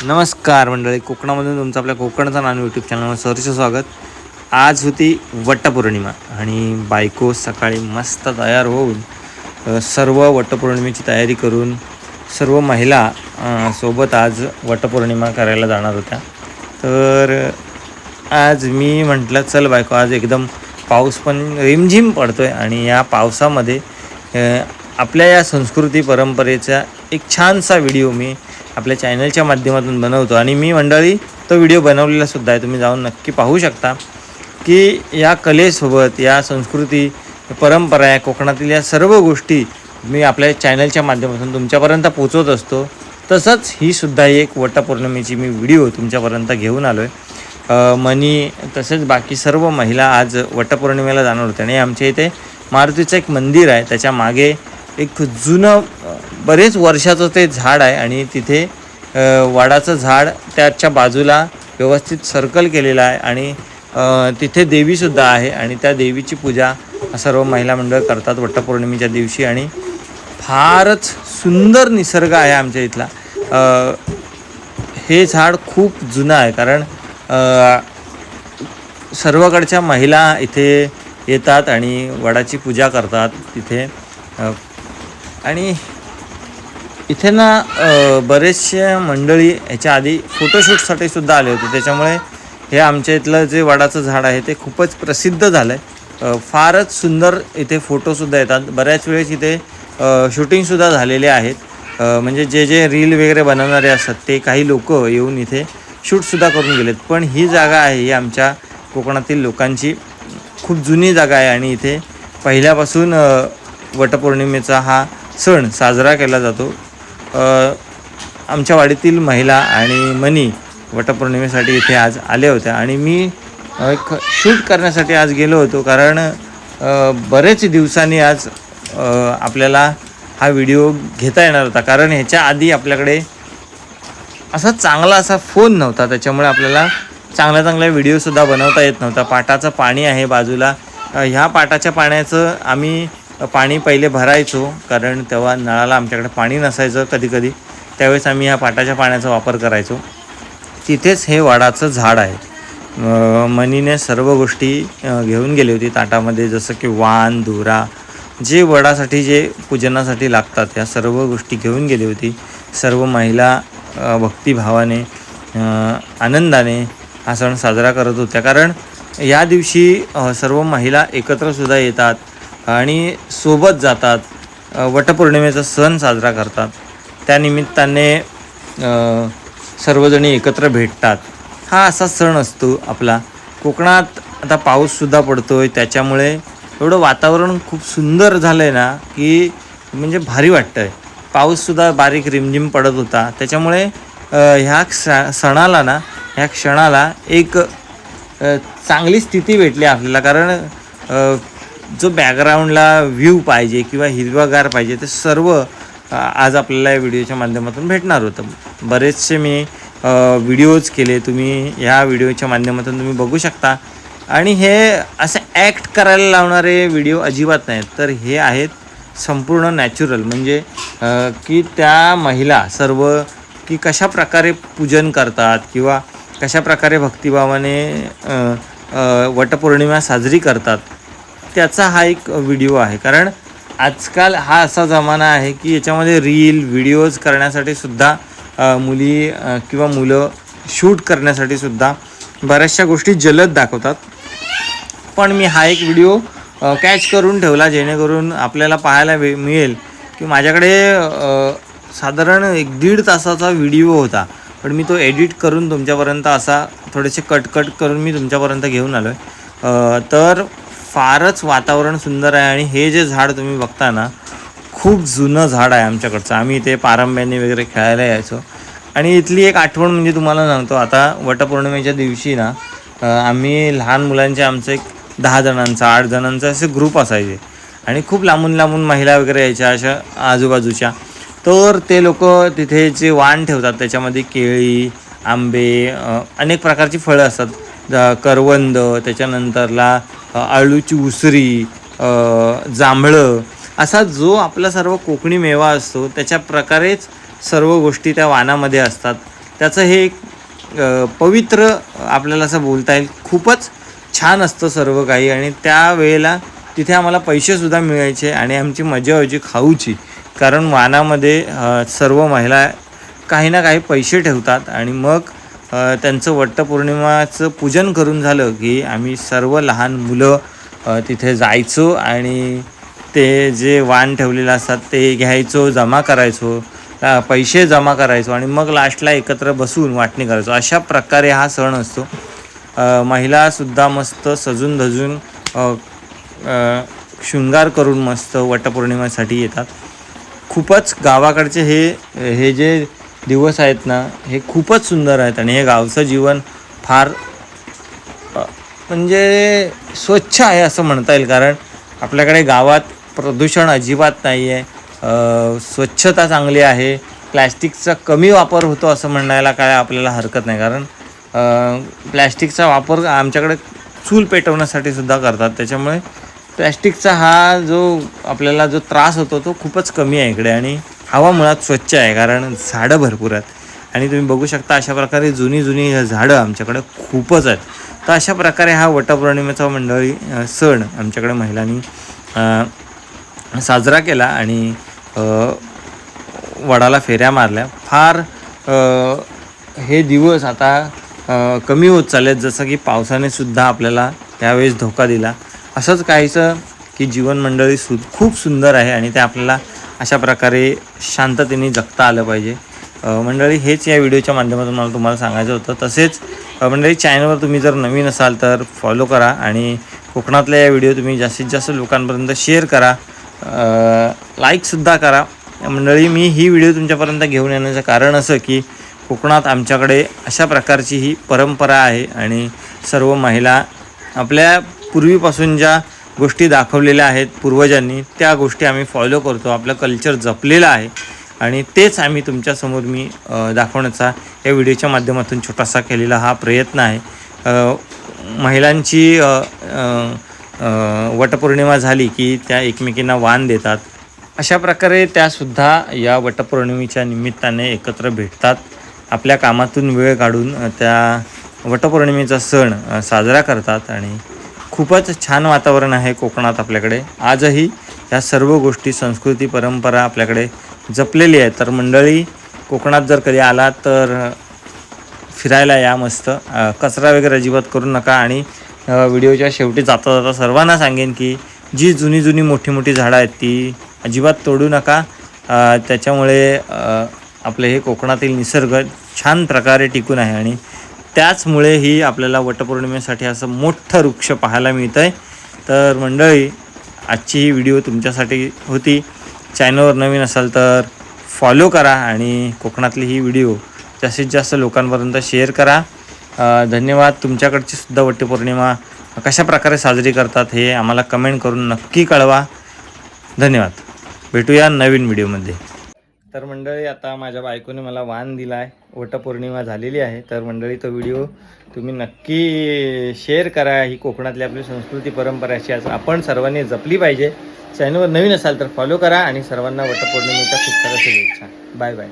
नमस्कार मंडळी, कोकणामधून तुमचं आपल्या कोकणचं नाणं यूट्यूब चॅनलवर सहर्ष स्वागत. आज होती वटपौर्णिमा आणि बायको सकाळी मस्त तयार होऊन सर्व वटपौर्णिमेची तयारी करून सर्व महिला सोबत आज वटपौर्णिमा करायला जाणार होत्या. तर आज मी म्हटलं चल बायको, आज एकदम पाऊस पण रिमझिम पडतो आहे आणि या पावसामध्ये आपल्या या संस्कृती परंपरेचा एक छानसा व्हिडिओ मी आपल्या चॅनलच्या माध्यमातून बनवतो आणि मी मंडळी तो व्हिडिओ बनवलेलासुद्धा आहे. तुम्ही जाऊन नक्की पाहू शकता की या कलेसोबत या संस्कृती परंपरा या कोकणातील या सर्व गोष्टी मी आपल्या चॅनलच्या माध्यमातून तुमच्यापर्यंत पोचवत असतो. तसंच ही सुद्धा एक वटपौर्णिमेची मी व्हिडिओ तुमच्यापर्यंत घेऊन आलो आहे. मनी तसेच बाकी सर्व महिला आज वटपौर्णिमेला जाणार होत्या आणि आमच्या इथे मारुतीचं एक मंदिर आहे, त्याच्या मागे एक जुनं बरेच वर्षाचं ते झाड आहे आणि तिथे वडाचं झाड त्याच्या बाजूला व्यवस्थित सर्कल केलेलं आहे आणि तिथे देवीसुद्धा आहे आणि त्या देवीची पूजा सर्व महिला मंडळ करतात वटपौर्णिमेच्या दिवशी. आणि फारच सुंदर निसर्ग आहे आमच्या इथला. हे झाड खूप जुनं आहे कारण सर्वकडच्या महिला इथे येतात आणि वडाची पूजा करतात तिथे. आणि इथे ना बरेचसे मंडळी ह्याच्या आधी फोटोशूटसाठी सुद्धा आले होते, त्याच्यामुळे हे आमच्या इथलं जे वडाचं झाड आहे ते खूपच प्रसिद्ध झालं आहे. फारच सुंदर इथे फोटोसुद्धा येतात. बऱ्याच वेळेस इथे शूटिंगसुद्धा झालेले आहेत. म्हणजे जे रील वगैरे बनवणारे असतात ते काही लोक येऊन इथे शूटसुद्धा करून गेलेत. पण ही जागा आहे ही आमच्या कोकणातील लोकांची खूप जुनी जागा आहे आणि इथे पहिल्यापासून वटपौर्णिमेचा हा सण साजरा केला जातो. आमच्या वाडीतील महिला आणि मनी वटपौर्णिमेसाठी इथे आज आल्या होत्या आणि मी एक शूट करण्यासाठी आज गेलो होतो कारण बरेच दिवसांनी आज आपल्याला हा व्हिडिओ घेता येणार होता. कारण ह्याच्या आधी आपल्याकडे चांगला असा फोन नव्हता, त्याच्यामुळे आपल्याला चांगल्या व्हिडिओसुद्धा बनवता येत नव्हता. पाटाचं पाणी आहे बाजूला, ह्या पाटाच्या पाण्याचं आम्ही पाणी पहिले भरायचो कारण तेव्हा नळाला आमच्याकडे पाणी नसायचं कधीकधी, त्यावेळेस आम्ही ह्या पाटाच्या पाण्याचा वापर करायचो. तिथेच हे वडाचं झाड आहे. मनीने सर्व गोष्टी घेऊन गेली होती ताटामध्ये, जसं की वाण, दोरा, जे वडासाठी जे पूजनासाठी लागतात या सर्व गोष्टी घेऊन गेली होती. सर्व महिला भक्तिभावाने आनंदाने हा सण साजरा करत होत्या कारण या दिवशी सर्व महिला एकत्रसुद्धा येतात आणि सोबत जातात, वटपौर्णिमेचा सण साजरा करतात. त्यानिमित्ताने सर्वजणी एकत्र भेटतात. हा असा सण असतो आपला कोकणात. आता पाऊससुद्धा पडतो आहे, त्याच्यामुळे एवढं वातावरण खूप सुंदर झालं आहे ना की म्हणजे भारी वाटतं आहे. पाऊससुद्धा बारीक रिमझिम पडत होता, त्याच्यामुळे ह्या सणाला ना ह्या क्षणाला एक चांगली स्थिती भेटली आपल्याला. कारण जो बॅकग्राऊंडला व्ह्यू पाहिजे किंवा हिरवागार पाहिजे ते सर्व आज आपल्याला या व्हिडिओच्या माध्यमातून भेटणार होतं. बरेचसे मी व्हिडिओज केले, तुम्ही ह्या व्हिडिओच्या माध्यमातून तुम्ही बघू शकता. आणि हे असं ॲक्ट करायला लावणारे व्हिडिओ अजिबात नाहीत, तर हे आहेत संपूर्ण नॅचरल. म्हणजे की त्या महिला सर्व की कशा प्रकारे पूजन करतात किंवा कशा प्रकारे भक्तिभावाने वटपौर्णिमा साजरी करतात त्याचा हा एक व्हिडिओ आहे. कारण आजकाल हा असा जमाना आहे की याच्यामध्ये रील व्हिडिओज करण्यासाठी सुद्धा मुली किंवा मुलं शूट करण्यासाठी सुद्धा बऱ्याचशा गोष्टी जलद दाखवतात. पण मी हा एक व्हिडिओ कॅच करून ठेवला जेणेकरून आपल्याला पाहायला मिळेल की माझ्याकडे साधारण 1-1.5 तासाचा व्हिडिओ होता, पण मी तो एडिट करून तुमच्यापर्यंत असा थोडेसे कट करून मी तुमच्यापर्यंत घेऊन आलो आहे. तर फारच वातावरण सुंदर आहे आणि हे जे झाड तुम्ही बघता ना खूप जुनं झाड आहे आमच्याकडचं. आम्ही इथे पारंब्याने वगैरे खेळायला यायचो. आणि इथली एक आठवण म्हणजे तुम्हाला सांगतो, आता वटपौर्णिमेच्या दिवशी ना आम्ही लहान मुलांचे आमचं एक 10 जणांचा 8 जणांचा असे ग्रुप असायचे आणि खूप लांबून लांबून महिला वगैरे यायच्या अशा आजूबाजूच्या. तर ते लोक तिथे जे वाण ठेवतात त्याच्यामध्ये केळी, आंबे, अनेक प्रकारची फळं असतात, करवंद, त्याच्यानंतरला आळूची उसरी, जांभळं, असा जो आपला सर्व कोकणी मेवा असतो त्याच्या प्रकारेच सर्व गोष्टी त्या वाणामध्ये असतात. त्याचं हे एक पवित्र आपल्याला असं बोलता येईल, खूपच छान असतं सर्व काही. आणि त्यावेळेला तिथे आम्हाला पैसेसुद्धा मिळायचे आणि आमची मजा व्हायची खाऊची. कारण वाणामध्ये सर्व महिला काही ना काही पैसे ठेवतात आणि मग त्यांचं वटपौर्णिमाचं पूजन करून झालं की आम्ही सर्व लहान मुलं तिथे जायचो आणि ते जे वाण ठेवलेलं असतात ते घ्यायचो, जमा करायचो, पैसे जमा करायचो आणि मग लास्टला एकत्र बसून वाटणी करायचो. अशा प्रकारे हा सण असतो. महिलासुद्धा मस्त सजून धजून शृंगार करून मस्त वटपौर्णिमेसाठी येतात. खूपच गावाकडचे हे जे दिवस आहेत ना, हे खूपच सुंदर आहेत. आणि हे गावचं जीवन फार म्हणजे स्वच्छ आहे असं म्हणता येईल. कारण आपल्याकडे गावात प्रदूषण अजिबात नाही आहे, स्वच्छता चांगली आहे, प्लॅस्टिकचा कमी वापर होतो असं म्हणायला काय आपल्याला हरकत नाही. कारण प्लॅस्टिकचा वापर आमच्याकडे चूल पेटवण्यासाठी सुद्धा करतात. त्याच्यामुळे प्लॅस्टिकचा हा आपल्याला जो त्रास होतो तो खूपच कमी आहे इकडे. आणि हवा मुळात स्वच्छ आहे कारण झाडं भरपूर आहेत. आणि तुम्ही बघू शकता अशा प्रकारे जुनी झाडं आमच्याकडे खूपच आहेत. तर अशा प्रकारे हा वटपौर्णिमेचा मंडळी सण आमच्याकडे महिलांनी साजरा केला आणि वडाला फेऱ्या मारल्या. फार हे दिवस आता कमी होत चाललेत, जसं की पावसाने सुद्धा आपल्याला त्यावेळेस धोका दिला. असंच काहीचं की जीवन मंडळी खूप सुंदर आहे आणि ते आपल्याला अशा प्रकारे शांततेने जगता आलं पाहिजे. मंडळी हेच या व्हिडिओच्या माध्यमातून मला तुम्हाला सांगायचं होतं. तसेच मंडळी चॅनलवर तुम्ही जर नवीन असाल तर फॉलो करा आणि कोकणातल्या या व्हिडिओ तुम्ही जास्तीत जास्त लोकांपर्यंत शेअर करा, लाईकसुद्धा करा. मंडळी मी ही व्हिडिओ तुमच्यापर्यंत घेऊन येण्याचं कारण असं की कोकणात आमच्याकडे अशा प्रकारची ही परंपरा आहे आणि सर्व महिला आपल्या पूर्वीपासून ज्या गोष्टी दाखवलेल्या आहेत पूर्वजांनी, त्या गोष्टी आम्ही फॉलो करतो. आपलं कल्चर जपलेलं आहे आणि तेच आम्ही तुमच्यासमोर मी दाखवण्याचा या व्हिडिओच्या माध्यमातून छोटासा केलेला हा प्रयत्न आहे. महिलांची वटपौर्णिमा झाली की त्या एकमेकींना वाण देतात. अशा प्रकारे त्यासुद्धा या वटपौर्णिमेच्या निमित्ताने एकत्र भेटतात. आपल्या कामातून वेळ काढून त्या वटपौर्णिमेचा सण साजरा करतात आणि खूपच छान वातावरण आहे कोकणात आपल्याकडे. आजही या सर्व गोष्टी, संस्कृती, परंपरा आपल्याकडे जपलेली आहे. तर मंडळी कोकणात जर कधी आला तर फिरायला या मस्त. कचरा वगैरे अजिबात करू नका. आणि व्हिडिओच्या शेवटी जाता जाता सर्वांना सांगेन की जी जुनी मोठी झाडं आहेत ती अजिबात तोडू नका. त्याच्यामुळे आपले हे कोकणातील निसर्ग छान प्रकारे टिकून आहे आणि त्याचमुळे ही आपल्याला वटपौर्णिमेसाठी असं मोठं वृक्ष पाहायला मिळतं आहे. तर मंडळी आजची ही व्हिडिओ तुमच्यासाठी होती. चॅनलवर नवीन असाल तर फॉलो करा आणि कोकणातली ही व्हिडिओ जास्तीत जास्त लोकांपर्यंत शेअर करा. धन्यवाद. तुमच्याकडची सुद्धा वटपौर्णिमा कशा प्रकारे साजरी करतात हे आम्हाला कमेंट करून नक्की कळवा. धन्यवाद. भेटूया नवीन व्हिडिओमध्ये. तर मंडळी आता माझ्या बायकोने मला वाण दिला आहे, वटपौर्णिमा झालेली आहे. तर मंडळी तो व्हिडिओ तुम्ही नक्की शेअर करा. ही कोकणातली आपली संस्कृती परंपरा अशी आपण सर्वांनी जपली पाहिजे. चॅनलवर नवीन असाल तर फॉलो करा आणि सर्वांना वटपौर्णिमेच्या खूप साऱ्या शुभेच्छा. Bye bye.